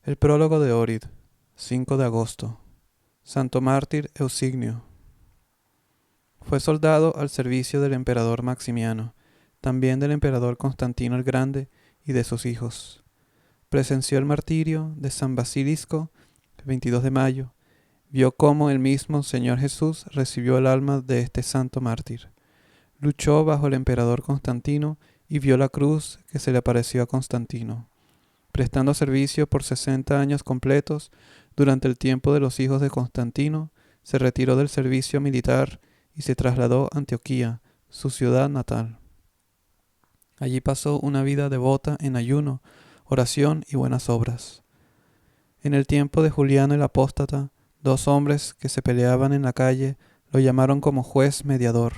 El prólogo de Orid, 5 de agosto. Santo mártir Eusignio. Fue soldado al servicio del emperador Maximiano, también del emperador Constantino el Grande y de sus hijos. Presenció el martirio de San Basilisco el 22 de mayo. Vio cómo el mismo Señor Jesús recibió el alma de este santo mártir. Luchó bajo el emperador Constantino y vio la cruz que se le apareció a Constantino. Prestando servicio por 60 años completos, durante el tiempo de los hijos de Constantino, se retiró del servicio militar y se trasladó a Antioquía, su ciudad natal. Allí pasó una vida devota en ayuno, oración y buenas obras. En el tiempo de Juliano el Apóstata, 2 hombres que se peleaban en la calle lo llamaron como juez mediador.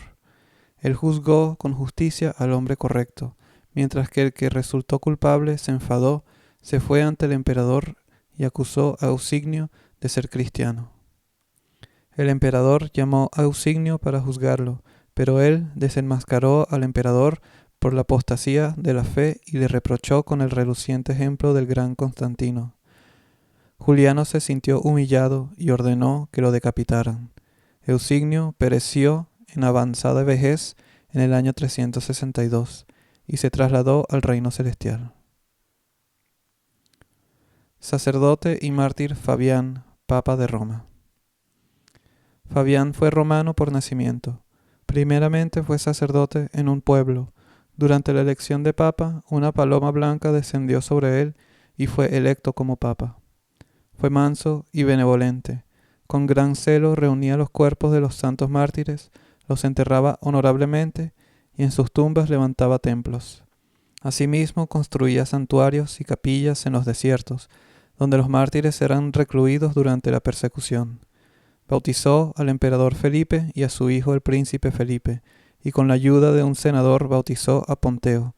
Él juzgó con justicia al hombre correcto, mientras que el que resultó culpable se enfadó, se fue ante el emperador y acusó a Eusignio de ser cristiano. El emperador llamó a Eusignio para juzgarlo, pero él desenmascaró al emperador por la apostasía de la fe y le reprochó con el reluciente ejemplo del gran Constantino. Juliano se sintió humillado y ordenó que lo decapitaran. Eusignio pereció en avanzada vejez en el año 362 y se trasladó al reino celestial. Sacerdote y mártir Fabián, Papa de Roma. Fabián fue romano por nacimiento. Primeramente fue sacerdote en un pueblo. Durante la elección de papa, una paloma blanca descendió sobre él y fue electo como papa. Fue manso y benevolente. Con gran celo reunía los cuerpos de los santos mártires, los enterraba honorablemente y en sus tumbas levantaba templos. Asimismo construía santuarios y capillas en los desiertos, donde los mártires eran recluidos durante la persecución. Bautizó al emperador Felipe y a su hijo el príncipe Felipe, y con la ayuda de un senador bautizó a Ponteo.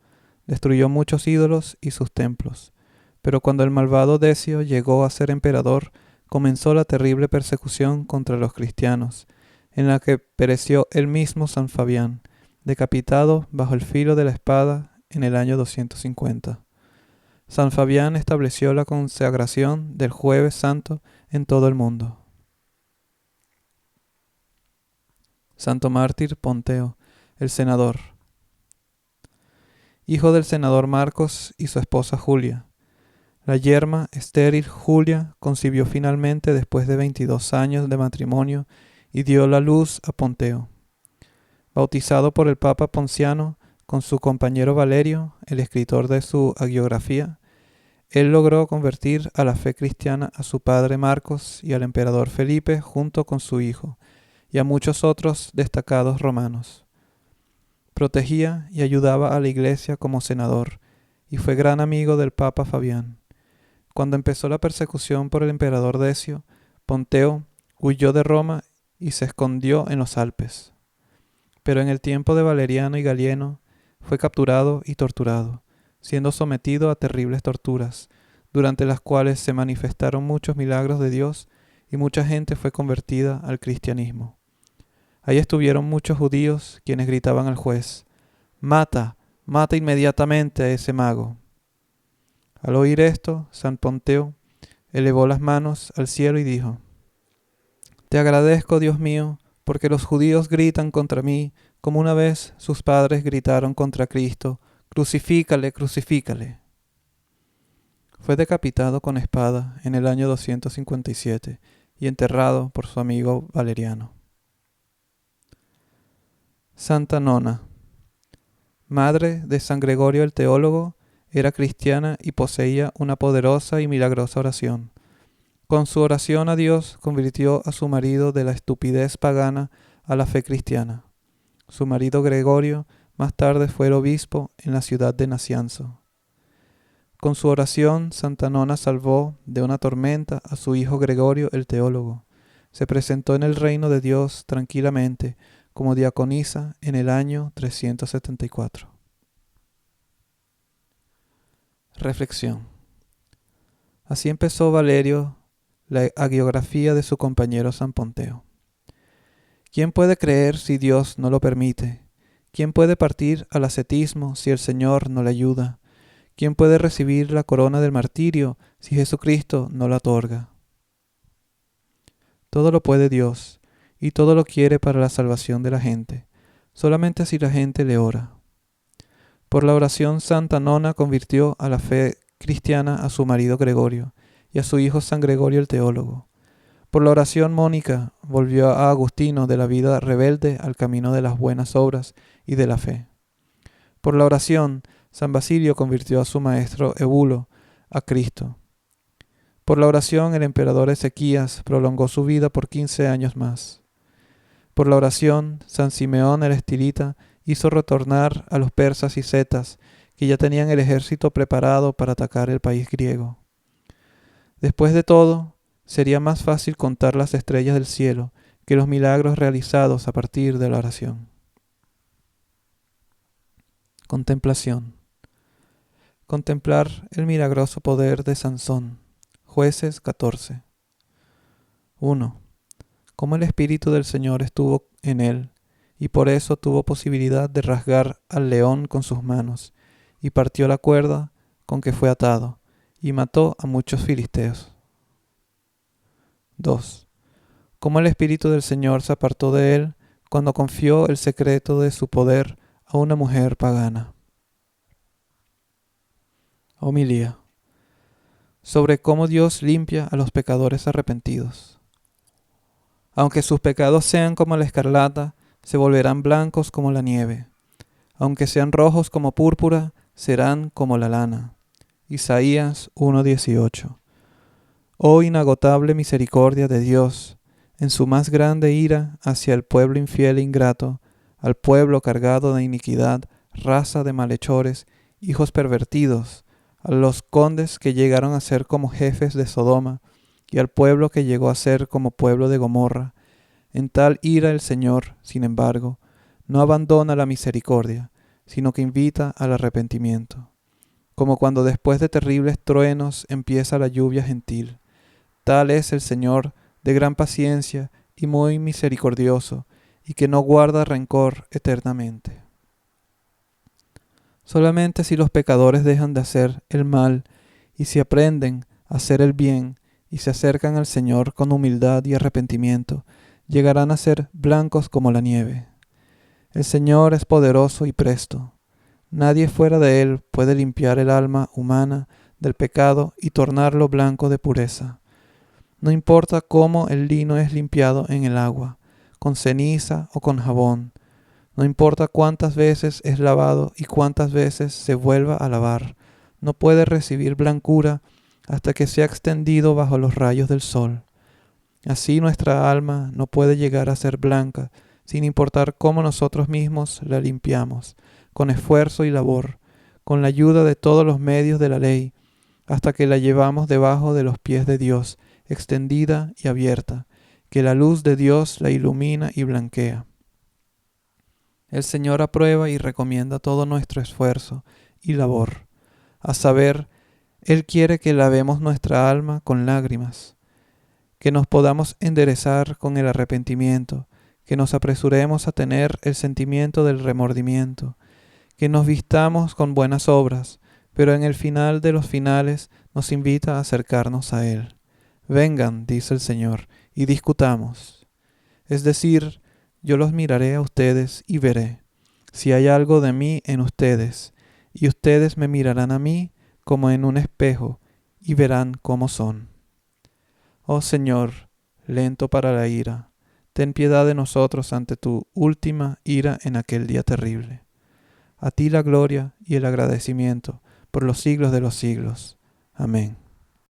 Destruyó muchos ídolos y sus templos. Pero cuando el malvado Decio llegó a ser emperador, comenzó la terrible persecución contra los cristianos, en la que pereció el mismo San Fabián, decapitado bajo el filo de la espada en el año 250. San Fabián estableció la consagración del Jueves Santo en todo el mundo. Santo mártir Ponteo, el senador. Hijo del senador Marcos y su esposa Julia. La yerma estéril Julia concibió finalmente después de 22 años de matrimonio y dio la luz a Ponteo. Bautizado por el Papa Ponciano con su compañero Valerio, el escritor de su hagiografía, él logró convertir a la fe cristiana a su padre Marcos y al emperador Felipe junto con su hijo, y a muchos otros destacados romanos. Protegía y ayudaba a la iglesia como senador, y fue gran amigo del Papa Fabián. Cuando empezó la persecución por el emperador Decio, Ponteo huyó de Roma y se escondió en los Alpes. Pero en el tiempo de Valeriano y Galieno fue capturado y torturado, siendo sometido a terribles torturas, durante las cuales se manifestaron muchos milagros de Dios y mucha gente fue convertida al cristianismo. Ahí estuvieron muchos judíos quienes gritaban al juez: «¡Mata! ¡Mata inmediatamente a ese mago!». Al oír esto, San Ponteo elevó las manos al cielo y dijo: «Te agradezco, Dios mío, porque los judíos gritan contra mí como una vez sus padres gritaron contra Cristo: ¡Crucifícale, crucifícale!». Fue decapitado con espada en el año 257 y enterrado por su amigo Valeriano. Santa Nona. Madre de San Gregorio el Teólogo, era cristiana y poseía una poderosa y milagrosa oración. Con su oración a Dios convirtió a su marido de la estupidez pagana a la fe cristiana. Su marido Gregorio más tarde fue el obispo en la ciudad de Nacianzo. Con su oración, Santa Nona salvó de una tormenta a su hijo Gregorio el Teólogo. Se presentó en el reino de Dios tranquilamente como diaconisa en el año 374. Reflexión. Así empezó Valerio la hagiografía de su compañero San Ponteo. ¿Quién puede creer si Dios no lo permite? ¿Quién puede partir al ascetismo si el Señor no le ayuda? ¿Quién puede recibir la corona del martirio si Jesucristo no la otorga? Todo lo puede Dios, y todo lo quiere para la salvación de la gente, solamente si la gente le ora. Por la oración Santa Nona convirtió a la fe cristiana a su marido Gregorio y a su hijo San Gregorio el teólogo. Por la oración Mónica volvió a Agustino de la vida rebelde al camino de las buenas obras y de la fe. Por la oración San Basilio convirtió a su maestro Ebulo a Cristo. Por la oración el emperador Ezequías prolongó su vida por 15 años más. Por la oración San Simeón el Estilita hizo retornar a los persas y cetas que ya tenían el ejército preparado para atacar el país griego. Después de todo, sería más fácil contar las estrellas del cielo que los milagros realizados a partir de la oración. Contemplación. Contemplar el milagroso poder de Sansón. Jueces 14. 1. Cómo el Espíritu del Señor estuvo en él, y por eso tuvo posibilidad de rasgar al león con sus manos, y partió la cuerda con que fue atado, y mató a muchos filisteos. 2. Cómo el Espíritu del Señor se apartó de él cuando confió el secreto de su poder a una mujer pagana. Homilía. Sobre cómo Dios limpia a los pecadores arrepentidos. Aunque sus pecados sean como la escarlata, se volverán blancos como la nieve. Aunque sean rojos como púrpura, serán como la lana. Isaías 1:18. Oh inagotable misericordia de Dios, en su más grande ira hacia el pueblo infiel e ingrato, al pueblo cargado de iniquidad, raza de malhechores, hijos pervertidos, a los condes que llegaron a ser como jefes de Sodoma, y al pueblo que llegó a ser como pueblo de Gomorra. En tal ira el Señor, sin embargo, no abandona la misericordia, sino que invita al arrepentimiento. Como cuando después de terribles truenos empieza la lluvia gentil. Tal es el Señor, de gran paciencia y muy misericordioso, y que no guarda rencor eternamente. Solamente si los pecadores dejan de hacer el mal y si aprenden a hacer el bien y se acercan al Señor con humildad y arrepentimiento, llegarán a ser blancos como la nieve. El Señor es poderoso y presto. Nadie fuera de Él puede limpiar el alma humana del pecado y tornarlo blanco de pureza. No importa cómo el lino es limpiado en el agua, con ceniza o con jabón. No importa cuántas veces es lavado y cuántas veces se vuelva a lavar. No puede recibir blancura hasta que sea extendido bajo los rayos del sol. Así nuestra alma no puede llegar a ser blanca, sin importar cómo nosotros mismos la limpiamos, con esfuerzo y labor, con la ayuda de todos los medios de la ley, hasta que la llevamos debajo de los pies de Dios, extendida y abierta, que la luz de Dios la ilumina y blanquea. El Señor aprueba y recomienda todo nuestro esfuerzo y labor. A saber, Él quiere que lavemos nuestra alma con lágrimas, que nos podamos enderezar con el arrepentimiento, que nos apresuremos a tener el sentimiento del remordimiento, que nos vistamos con buenas obras, pero en el final de los finales nos invita a acercarnos a Él. Vengan, dice el Señor, y discutamos. Es decir, yo los miraré a ustedes y veré si hay algo de mí en ustedes, y ustedes me mirarán a mí como en un espejo y verán cómo son. Oh Señor, lento para la ira, ten piedad de nosotros ante tu última ira en aquel día terrible. A ti la gloria y el agradecimiento por los siglos de los siglos. Amén.